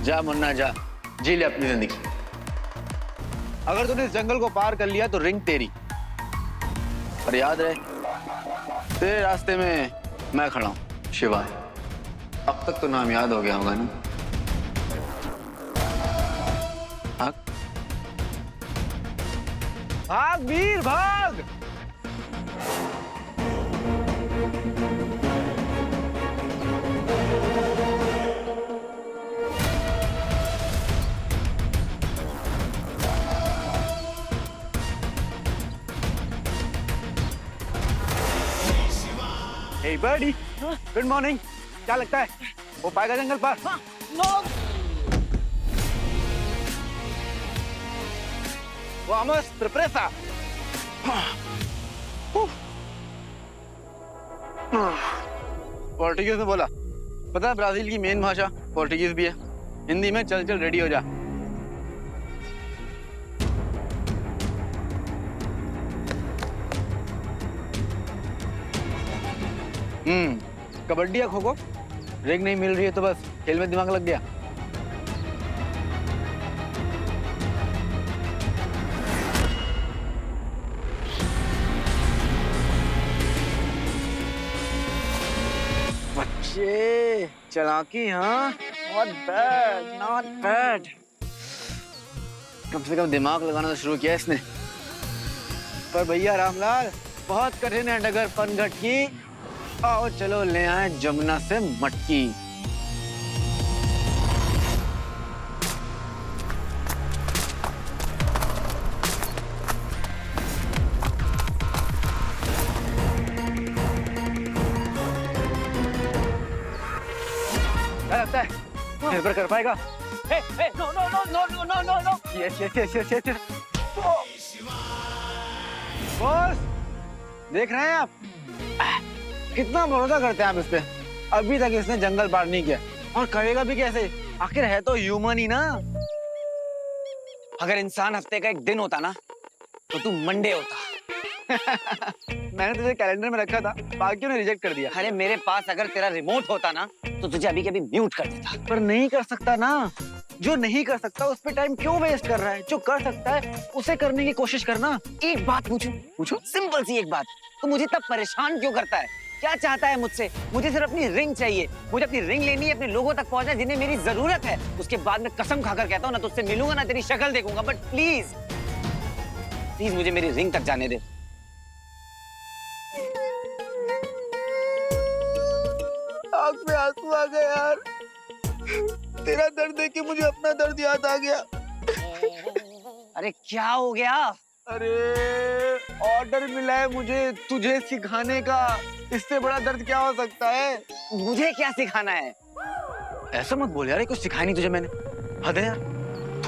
जा मुन्ना जा, जी ले अपनी जिंदगी। अगर तूने इस जंगल को पार कर लिया तो रिंग तेरी, और याद रहे तेरे रास्ते में मैं खड़ा हूं, शिवाय। अब तक तो नाम याद हो गया होगा ना? भाग भाग वीर भाग। Hey buddy, good morning. क्या लगता है वो पाएगा जंगल पार? नो। Vamos, sorpresa. पोर्टुगीज में बोला, पता है ब्राजील की मेन भाषा पोर्टुगीज भी है। हिंदी में चल चल रेडी हो जा। कबड्डी या खो खो? रिंग नहीं मिल रही है तो बस खेल में दिमाग लग गया। बच्चे चालाकी, हाँ, नॉट बैड नॉट बैड। कम से कम दिमाग लगाना तो शुरू किया इसने। पर भैया रामलाल, बहुत कठिन है डगर पनघट की। आओ चलो ले आए जमुना से मटकी। क्या लगता है निर्भर कर पाएगा? No no no no no no no no. Yes yes yes yes yes. Boss देख रहे हैं आप कितना भरोसा करते हैं आप इस पे। अभी तक इसने जंगल पार नहीं किया, और करेगा भी कैसे? आखिर है तो ह्यूमन ही ना। अगर इंसान हफ्ते का एक दिन होता ना तो तू मंडे होता। मैंने तुझे कैलेंडर में रखा था, बाकियों ने रिजेक्ट कर दिया। अरे मेरे पास अगर तेरा रिमोट होता ना तो तुझे अभी के अभी म्यूट कर देता। पर नहीं कर सकता ना। जो नहीं कर सकता उस पे टाइम क्यों वेस्ट कर रहा है? जो कर सकता है उसे करने की कोशिश करना। एक बात पूछूं? पूछो। सिंपल सी एक बात, तू मुझे इतना परेशान क्यों करता है? क्या चाहता है मुझसे? मुझे सिर्फ अपनी रिंग चाहिए। मुझे अपनी रिंग लेनी है, अपने लोगों तक पहुंचना जिन्हें मेरी जरूरत है। उसके बाद मैं कसम खाकर कहता हूँ ना तुझसे मिलूंगा ना तेरी शक्ल देखूंगा, बट प्लीज प्लीज मुझे मेरी रिंग तक जाने दे। आंख में आंसू आ गए यार। तेरा दर्द देख के मुझे अपना दर्द याद आ गया। अरे क्या हो गया? अरे ऑर्डर मिला है मुझे तुझे सिखाने का। इससे बड़ा दर्द क्या हो सकता है? मुझे क्या सिखाना है? ऐसा मत बोल यार, ये कुछ सिखाया नहीं तुझे मैंने। हद है यार,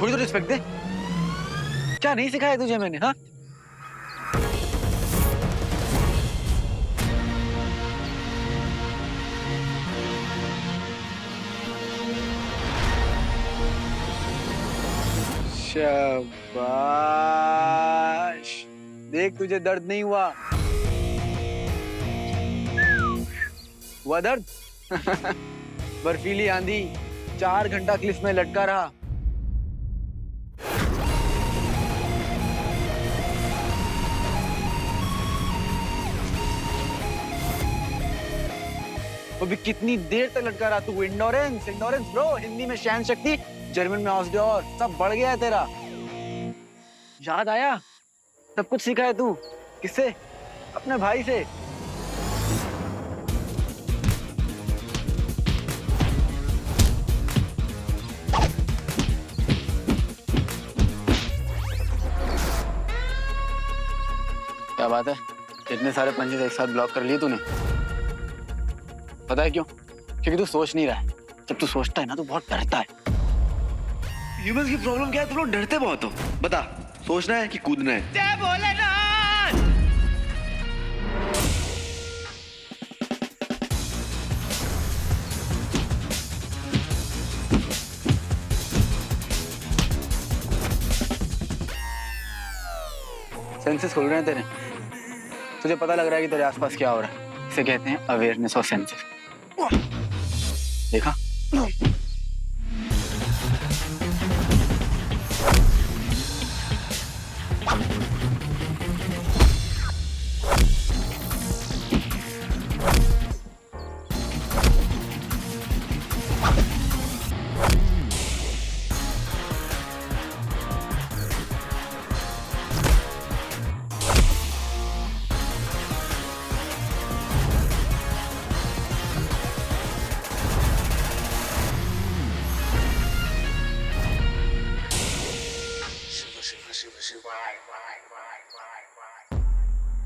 थोड़ी तो रिस्पेक्ट दे। क्या नहीं सिखाया तुझे मैंने? हाँ, शाबाश। देख तुझे दर्द नहीं हुआ। हुआ दर्द? बर्फीली आंधी 4 घंटा क्लिफ में लटका रहा। वो भी कितनी देर तक लटका रहा तू? इंडोरेंस इंडोरेंस ब्रो, हिंदी में सहन शक्ति, जर्मन में ऑस्डोर, सब बढ़ गया है तेरा। याद आया? सब कुछ सीखा है तू किससे? अपने भाई से। क्या बात है, इतने सारे पंचेस एक साथ ब्लॉक कर लिए तूने। पता है क्यों? क्योंकि तू सोच नहीं रहा है। जब तू सोचता है ना तो बहुत डरता है। ह्यूमंस की प्रॉब्लम क्या है? तुम लोग डरते बहुत हो। बता, सोचना है कि कूदना है? जय भोलेनाथ। सेंसेस खुल रहे हैं तेरे। तुझे पता लग रहा है कि तेरे आसपास क्या हो रहा है। इसे कहते हैं अवेयरनेस ऑफ सेंसेस। देखा?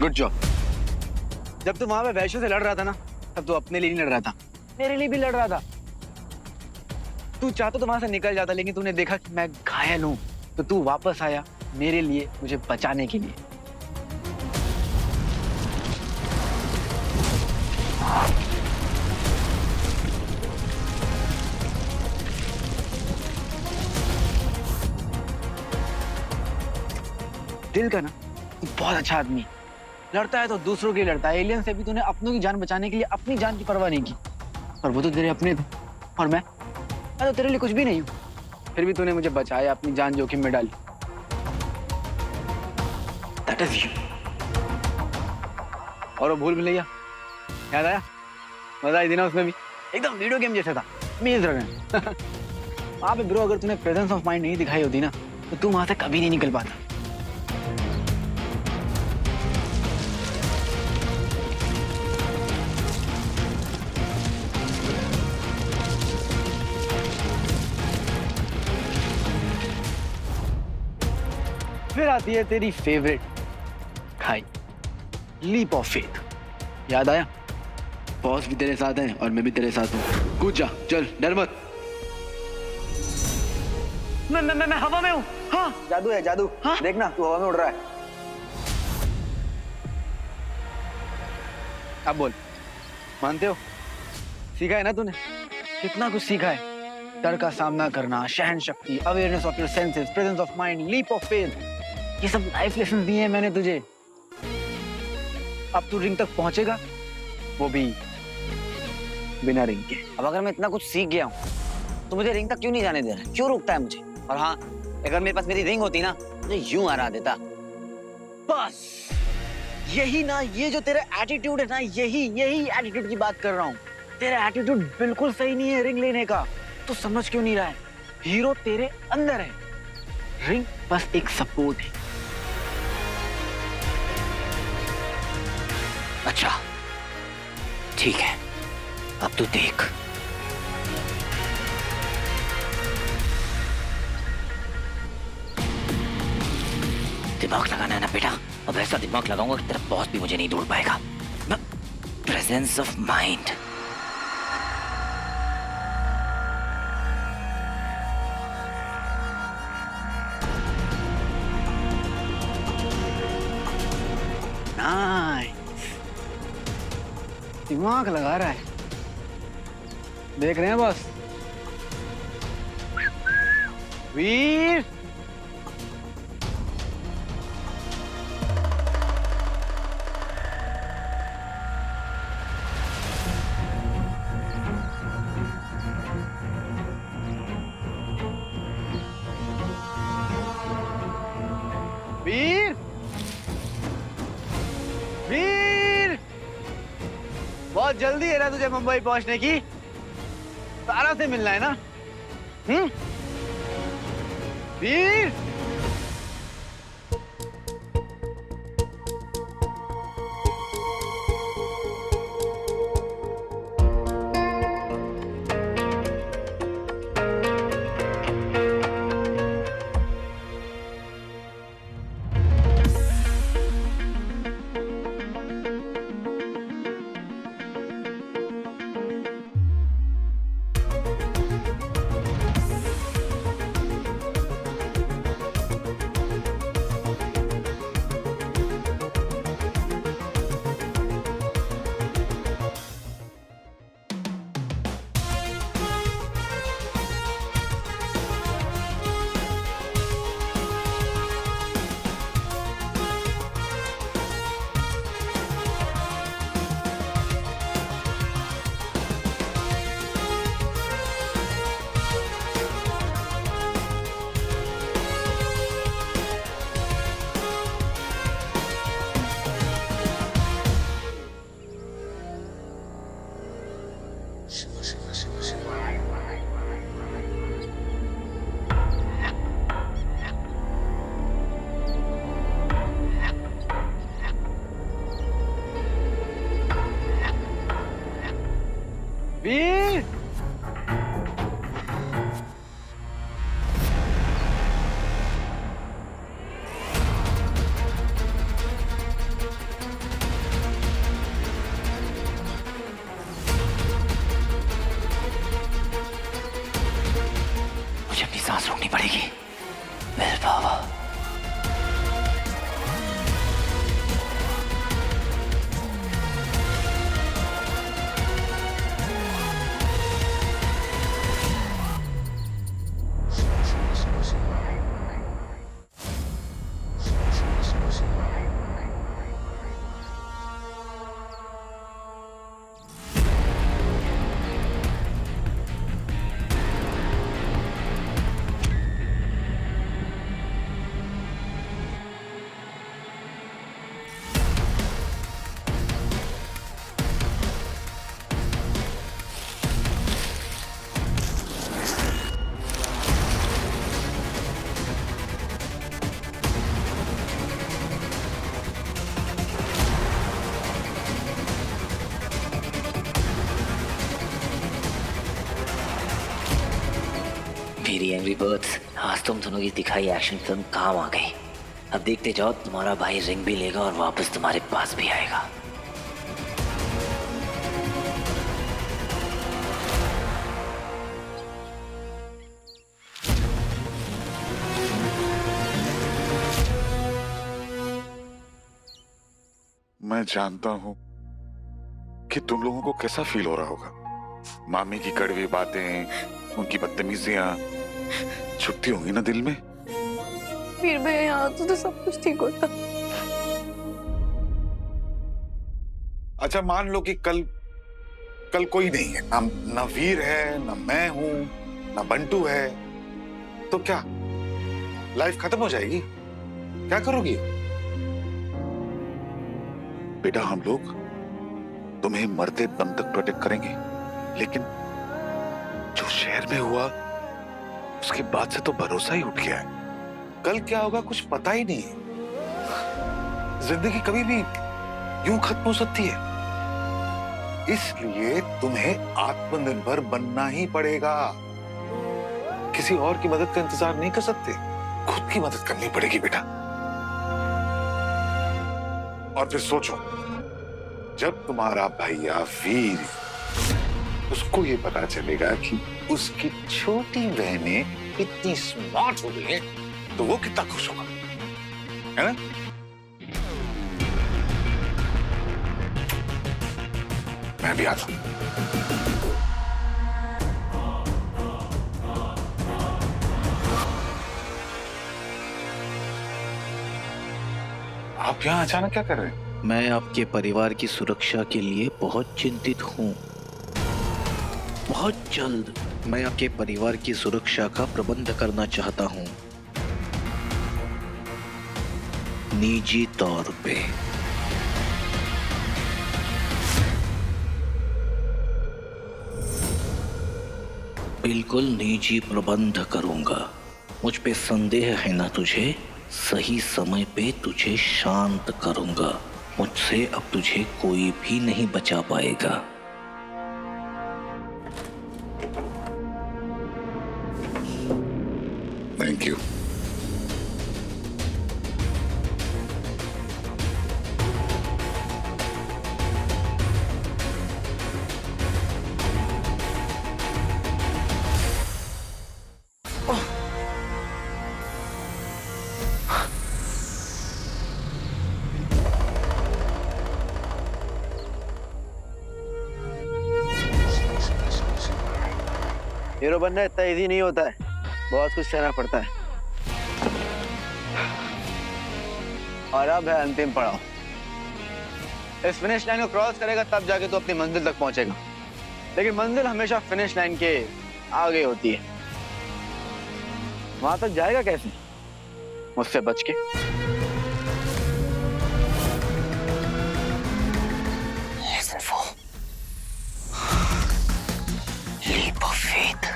Good job. जब तू वहां पे वैश्य से लड़ रहा था ना, तब तू अपने लिए नहीं लड़ रहा था, मेरे लिए भी लड़ रहा था। तू चाहता तो वहां से निकल जाता, लेकिन तूने देखा कि मैं घायल हूं, तो तू वापस आया मेरे लिए, मुझे बचाने के लिए। दिल का ना तू बहुत अच्छा आदमी है। लड़ता है तो दूसरों के लिए लड़ता है। एलियन से भी तूने अपनों की जान बचाने के लिए अपनी जान की परवाह नहीं की, और वो तो तेरे अपने थे, और मैं तो तेरे लिए कुछ भी नहीं हूं। फिर भी तूने मुझे बचाया, अपनी जान जोखिम में डाली। That is you। और वो भूल भुलैया याद आया? मजा आई थी ना उसमें भी, एकदम वीडियो गेम जैसा था। मेज रहे वहां पे ब्रो, अगर तूने प्रेजेंस ऑफ माइंड नहीं दिखाई होती ना, तो तू वहां से कभी नहीं निकल पाता। फिर आती है तेरी फेवरेट खाई, लीप ऑफ फेथ। याद आया? बॉस भी तेरे साथ है और मैं भी तेरे साथ हूँ। कूद जा, चल, डर मत। मैं हवा में हूँ। हाँ, जादू है जादू। हाँ? देखना तू हवा में उड़ रहा है। अब बोल, मानते हो? सीखा है ना तूने? कितना कुछ सीखा है। डर का सामना करना, सहन शक्ति, awareness of your senses, presence of mind, leap of faith, ये सब लाइफ लेसन दिए हैं मैंने तुझे। अब तू रिंग तक पहुंचेगा, वो भी बिना रिंग के। अब अगर मैं इतना कुछ सीख गया हूँ तो मुझे रिंग तक क्यों नहीं जाने दे रहा है? क्यों रोकता है मुझे? और हाँ, अगर मेरे पास मेरी रिंग होती ना, मुझे यूं हरा देता। बस यही ना, ये जो तेरा एटीट्यूड है ना, यही एटीट्यूड की बात कर रहा हूँ। तेरा एटीट्यूड बिल्कुल सही नहीं है रिंग लेने का। तू समझ क्यों नहीं रहा है? हीरो तेरे अंदर है, रिंग बस एक सपोर्ट है। अच्छा ठीक है, अब तू देख। दिमाग लगाना है ना बेटा, अब ऐसा दिमाग लगाऊंगा कि तेरा बॉस भी मुझे नहीं ढूंढ पाएगा। Presence of mind. दिमाग लगा रहा है, देख रहे हैं बॉस। वीर, वीर, वीर, बहुत जल्दी है ना तुझे मुंबई पहुंचने की? तारा से मिलना है ना? वीर, एंग्री बर्ड्स, आज तुम दोनों की दिखाई एक्शन फिल्म काम आ गई। अब देखते जाओ, तुम्हारा भाई रिंग भी लेगा और वापस तुम्हारे पास भी आएगा। मैं जानता हूं कि तुम लोगों को कैसा फील हो रहा होगा। मामी की कड़वी बातें, उनकी बदतमीजियां छुट्टी होंगी ना दिल में। वीर भैया यहाँ तो सब कुछ ठीक होता। अच्छा मान लो कि कल कोई नहीं है, ना वीर है, ना मैं हूं, ना बंटू है, तो क्या लाइफ खत्म हो जाएगी? क्या करोगी? बेटा हम लोग तुम्हें मरते दम तक प्रोटेक्ट करेंगे, लेकिन जो शहर में हुआ उसके बाद से तो भरोसा ही उठ गया है। कल क्या होगा कुछ पता ही नहीं। जिंदगी कभी भी यूं खत्म हो सकती है, इसलिए तुम्हें आत्मनिर्भर बनना ही पड़ेगा। किसी और की मदद का इंतजार नहीं कर सकते, खुद की मदद करनी पड़ेगी बेटा। और फिर सोचो, जब तुम्हारा भैया वीर, उसको ये पता चलेगा कि उसकी छोटी बहनें इतनी स्मार्ट हो गई हैं, तो वो कितना खुश होगा, है ना? मैं भी आता हूं। आप यहाँ अचानक क्या कर रहे हैं? मैं आपके परिवार की सुरक्षा के लिए बहुत चिंतित हूँ। बहुत जल्द मैं आपके परिवार की सुरक्षा का प्रबंध करना चाहता हूँ, निजी तौर पे। बिल्कुल निजी प्रबंध करूंगा। मुझ पे संदेह है ना तुझे? सही समय पे तुझे शांत करूंगा। मुझसे अब तुझे कोई भी नहीं बचा पाएगा। Thank you. हीरो बनना इतना इजी नहीं होता है, बहुत कुछ सहना पड़ता है। और अब है अंतिम पड़ाव। इस फिनिश लाइन को क्रॉस करेगा तब जाके तो अपनी मंजिल तक पहुंचेगा, लेकिन मंजिल हमेशा फिनिश लाइन के आगे होती है। वहां तक जाएगा कैसे? मुझसे बच के। Leap of faith.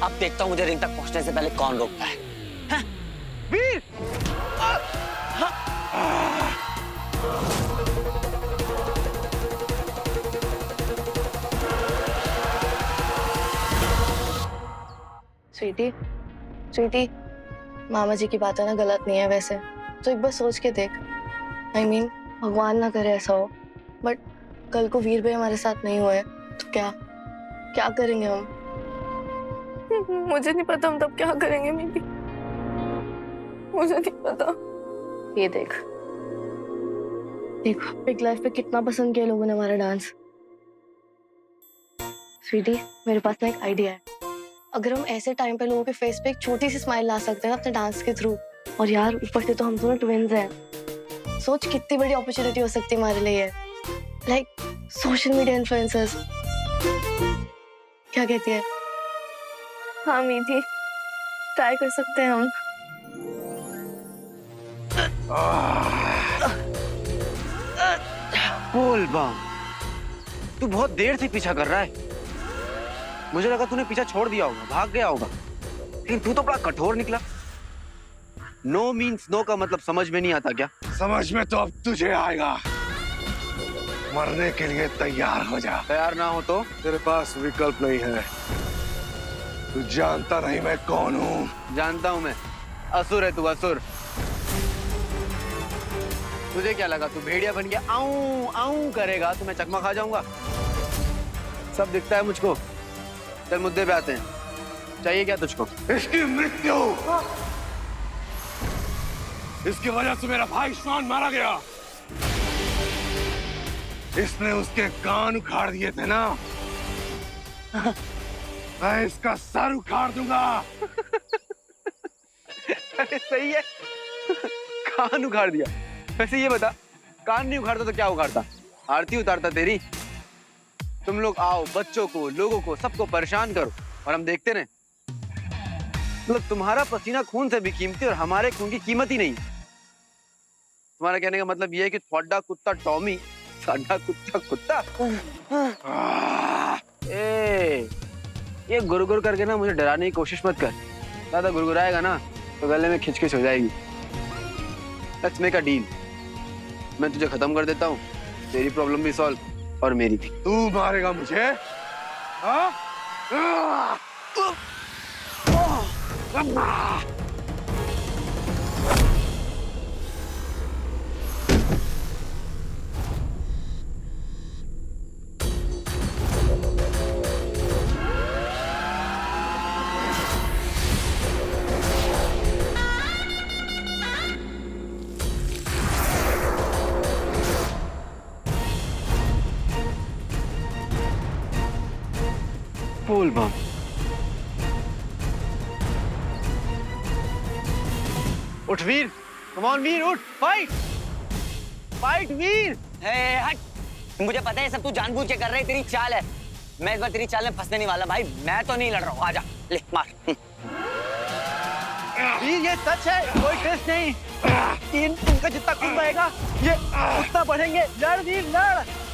अब देखता हूँ मुझे रिंग तक पहुंचने से पहले कौन रोकता है। हाँ? वीर! स्वीटी, स्वीटी, मामा जी की बातें ना गलत नहीं है वैसे, तो एक बार सोच के देख। I mean, भगवान ना करे ऐसा हो, बट कल को वीर भाई हमारे साथ नहीं हुए तो क्या क्या करेंगे हम? मुझे नहीं पता हम तब क्या करेंगे। मेरी मुझे नहीं पता। ये देख देखो, बिग लाइफ पे कितना पसंद किया लोगों ने हमारा डांस। स्वीटी, मेरे पास ना एक आइडिया है। अगर हम ऐसे टाइम पे लोगों के फेस पे एक छोटी सी स्माइल ला सकते हैं अपने डांस के थ्रू, और यार ऊपर से तो हम दोनों ट्विन्स हैं, सोच कितनी बड़ी अपॉर्चुनिटी हो सकती है हमारे लिए, लाइक सोशल मीडिया इन्फ्लुएंसर्स। क्या कहती है? हाँ मीठी, ट्राई कर सकते हैं हम। बोल बम, तू बहुत देर से पीछा कर रहा है। मुझे लगा तूने पीछा छोड़ दिया होगा, भाग गया होगा, लेकिन तू तो बड़ा कठोर निकला। नो मीन्स नो का मतलब समझ में नहीं आता क्या? समझ में तो अब तुझे आएगा। मरने के लिए तैयार हो जा। तैयार ना हो तो? तेरे पास विकल्प नहीं है। तू जानता नहीं मैं कौन हूँ। जानता हूं मैं, असुर है तू, असुर। तुझे क्या लगा तू भेड़िया बन गया आऊं आऊं करेगा तो मैं चकमा खा जाऊंगा? सब दिखता है मुझको। चल मुद्दे पे आते हैं। चाहिए क्या तुझको? इसकी मृत्यु। इसकी वजह से मेरा भाई श्वान मारा गया। इसने उसके कान उखाड़ दिए थे ना, मैं इसका सर उखाड़ दूंगा। अरे सही है, कान उखाड़ दिया। वैसे ये बता, कान नहीं उखाड़ता तो क्या उखाड़ता? आरती उतारता तेरी। तुम लोग आओ, बच्चों को, लोगों को, सबको परेशान करो और हम देखते रहे। मतलब तुम्हारा पसीना खून से भी कीमती और हमारे खून की कीमत ही नहीं। तुम्हारा कहने का मतलब ये है कि थोड़ा कुत्ता टॉमी, साडा कुत्ता कुत्ता। ए, ये गुरगुर करके ना मुझे डराने की कोशिश मत कर। ज्यादा गुरगुराएगा ना तो गले में खिचखिच हो जाएगी। Let's make a deal. मैं तुझे खत्म कर देता हूँ, तेरी प्रॉब्लम भी सॉल्व और मेरी भी। तू मारेगा मुझे? हाँ? बोल बम, उठ वीर, कम ऑन वीर, उठ, फाइट फाइट वीर। हट, मुझे पता है सब तू जानबूझ के कर रही, तेरी चाल है। मैं इस बार तेरी चाल में फंसने नहीं वाला भाई। मैं तो नहीं लड़ रहा हूँ, आजा ले मार। वीर ये सच है, कोई टेस्ट नहीं। इनका जितना खून बहेगा ये उतना बढ़ेंगे। लड़ वीर लड़।